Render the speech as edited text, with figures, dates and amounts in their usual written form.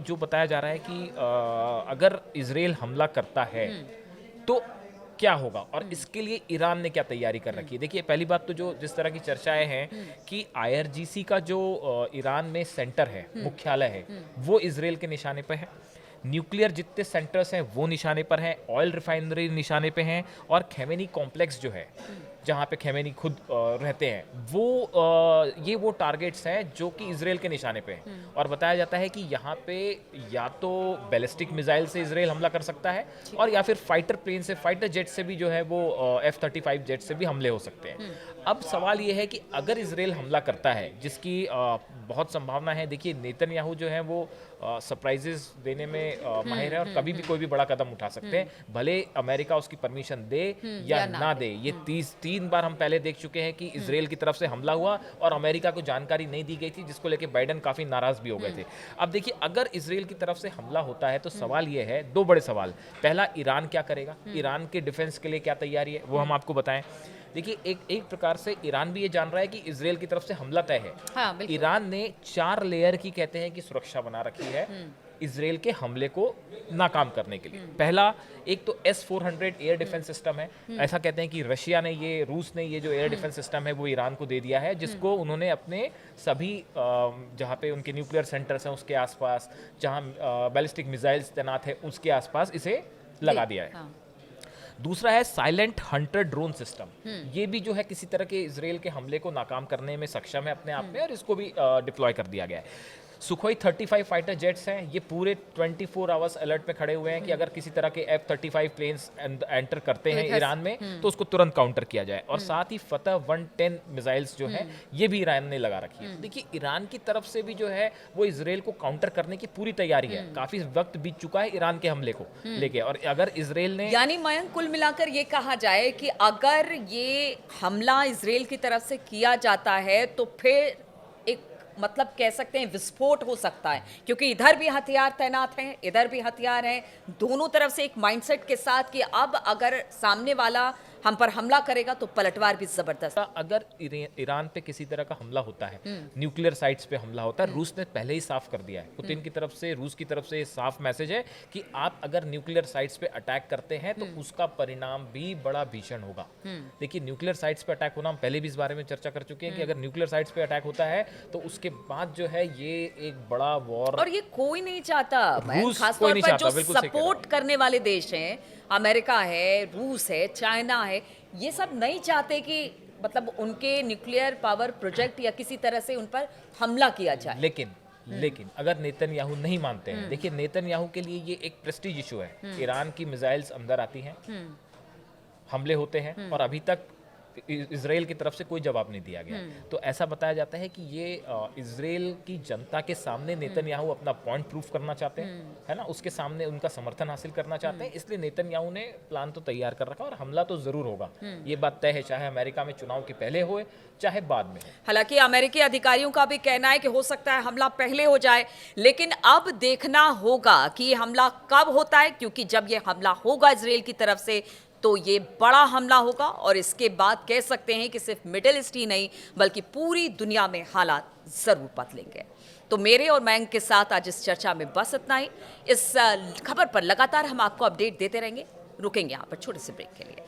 जो बताया जा रहा है कि अगर इजराइल हमला करता है तो क्या होगा और इसके लिए ईरान ने क्या तैयारी कर रखी है। देखिए, पहली बात तो जो जिस तरह की चर्चाएं हैं कि आईआरजीसी का जो ईरान में सेंटर है, मुख्यालय है, वो इजराइल के निशाने पर है। न्यूक्लियर जितने सेंटर्स हैं वो निशाने पर हैं, ऑयल रिफाइनरी निशाने पे हैं, और खेमेनी कॉम्प्लेक्स जो है जहाँ पे खेमेनी खुद रहते हैं, ये वो टारगेट्स हैं जो कि इजराइल के निशाने पे हैं। और बताया जाता है कि यहाँ पे या तो बैलिस्टिक मिसाइल से इजराइल हमला कर सकता है और या फिर फाइटर प्लेन से, फाइटर जेट से भी जो है वो F-35 जेट से भी हमले हो सकते हैं। अब सवाल ये है कि अगर इजराइल हमला करता है, जिसकी बहुत संभावना है। देखिए, नेतन्याहू जो है वो सरप्राइजेस देने में माहिर है और कभी भी कोई भी बड़ा कदम उठा सकते हैं, भले अमेरिका उसकी परमिशन दे या ना दे। ये 3 बार हम पहले देख चुके हैं कि इजराइल की तरफ से हमला हुआ और अमेरिका को जानकारी नहीं दी गई थी, जिसको लेके बाइडेन काफी नाराज भी हो गए थे। अब देखिए, अगर इजराइल की तरफ से हमला होता है तो सवाल ये है, 2 बड़े सवाल। पहला, ईरान क्या करेगा, ईरान के डिफेंस के लिए क्या तैयारी है, वो हम आपको बताएं। देखिए, एक प्रकार से ईरान भी ये जान रहा है कि इजराइल की तरफ से हमला तय है। हाँ, ईरान ने 4 लेयर की, कहते हैं कि, सुरक्षा बना रखी है इजराइल के हमले को नाकाम करने के लिए। पहला, एक तो S-400 एयर डिफेंस सिस्टम है। ऐसा कहते हैं कि रूस ने ये जो एयर डिफेंस सिस्टम है वो ईरान को दे दिया है, जिसको उन्होंने अपने सभी जहाँ पे उनके न्यूक्लियर सेंटर्स हैं उसके आसपास, जहाँ बैलिस्टिक मिसाइल्स तैनात है उसके आसपास इसे लगा दिया है। हाँ। दूसरा है साइलेंट हंटर ड्रोन सिस्टम। ये भी जो है किसी तरह के इजराइल के हमले को नाकाम करने में सक्षम है अपने आप में, और इसको भी डिप्लॉय कर दिया गया है। सुखोई 35 फाइटर जेट्स हैं, ये पूरे 24 आवर्स अलर्ट पे खड़े हुए हैं कि अगर किसी तरह के F-35 प्लेन्स एंटर करते हैं ईरान में तो उसको तुरंत काउंटर किया जाए। और साथ ही फतह 110 मिसाइल्स जो हैं ये भी ईरान ने लगा रखी है। देखिए, ईरान की तरफ से भी जो है वो इजराइल को काउंटर करने की पूरी तैयारी है। काफी वक्त बीत चुका है ईरान के हमले को लेके, और अगर इजराइल ने, यानी मयंक, कुल मिलाकर ये कहा जाए कि अगर ये हमला इजराइल की तरफ से किया जाता है तो फिर एक, मतलब कह सकते हैं, विस्फोट हो सकता है, क्योंकि इधर भी हथियार तैनात हैं, इधर भी हथियार हैं, दोनों तरफ से एक माइंडसेट के साथ कि अब अगर सामने वाला हम पर हमला करेगा तो पलटवार भी जबरदस्त। अगर ईरान पे किसी तरह का हमला होता है, न्यूक्लियर साइट्स पे हमला होता है, रूस ने पहले ही साफ कर दिया है। पुतिन की तरफ से, रूस की तरफ से साफ मैसेज है कि आप अगर न्यूक्लियर साइट्स पे अटैक करते हैं तो उसका परिणाम भी बड़ा भीषण होगा। देखिए, न्यूक्लियर साइट्स पे अटैक होना, हम पहले भी इस बारे में चर्चा कर चुके हैं कि अगर न्यूक्लियर साइट्स पे अटैक होता है तो उसके बाद जो है ये एक बड़ा वॉर, और ये कोई नहीं चाहता, रूस खास कोई तौर नहीं पर चाहता, जो बिल्कुल सही कह रहे हैं। सपोर्ट करने वाले देश हैं, अमेरिका है, रूस है, चाइना है, ये सब नहीं चाहते कि मतलब उनके न्यूक्लियर पावर प्रोजेक्ट या किसी तरह से उन पर हमला किया जाए। लेकिन अगर नेतन्याहू नहीं मानते हैं, देखिए, नेतन्याहू के लिए ये एक प्रेस्टीज इशू है। ईरान की मिसाइल्स अंदर आती हैं, हमले होते हैं, और अभी तक इजराइल की तरफ से कोई जवाब नहीं दिया गया। तो ऐसा बताया जाता है कि ये इजराइल की जनता के सामने नेतन्याहू अपना पॉइंट प्रूफ करना चाहते हैं, है ना, उसके सामने उनका समर्थन हासिल करना चाहते हैं। इसलिए नेतन्याहू ने प्लान तो तैयार कर रखा, और हमला तो जरूर होगा, ये बात तय है, चाहे अमेरिका में चुनाव के पहले हो चाहे बाद में हो। हालांकि अमेरिकी अधिकारियों का भी कहना है कि हो सकता है हमला पहले हो जाए, लेकिन अब देखना होगा कि ये हमला कब होता है, क्योंकि जब ये हमला होगा इजराइल की तरफ से तो ये बड़ा हमला होगा, और इसके बाद कह सकते हैं कि सिर्फ मिडिल ईस्ट ही नहीं बल्कि पूरी दुनिया में हालात जरूर बदलेंगे। तो मेरे और मयंक के साथ आज इस चर्चा में बस इतना ही। इस खबर पर लगातार हम आपको अपडेट देते रहेंगे। रुकेंगे यहाँ पर छोटे से ब्रेक के लिए।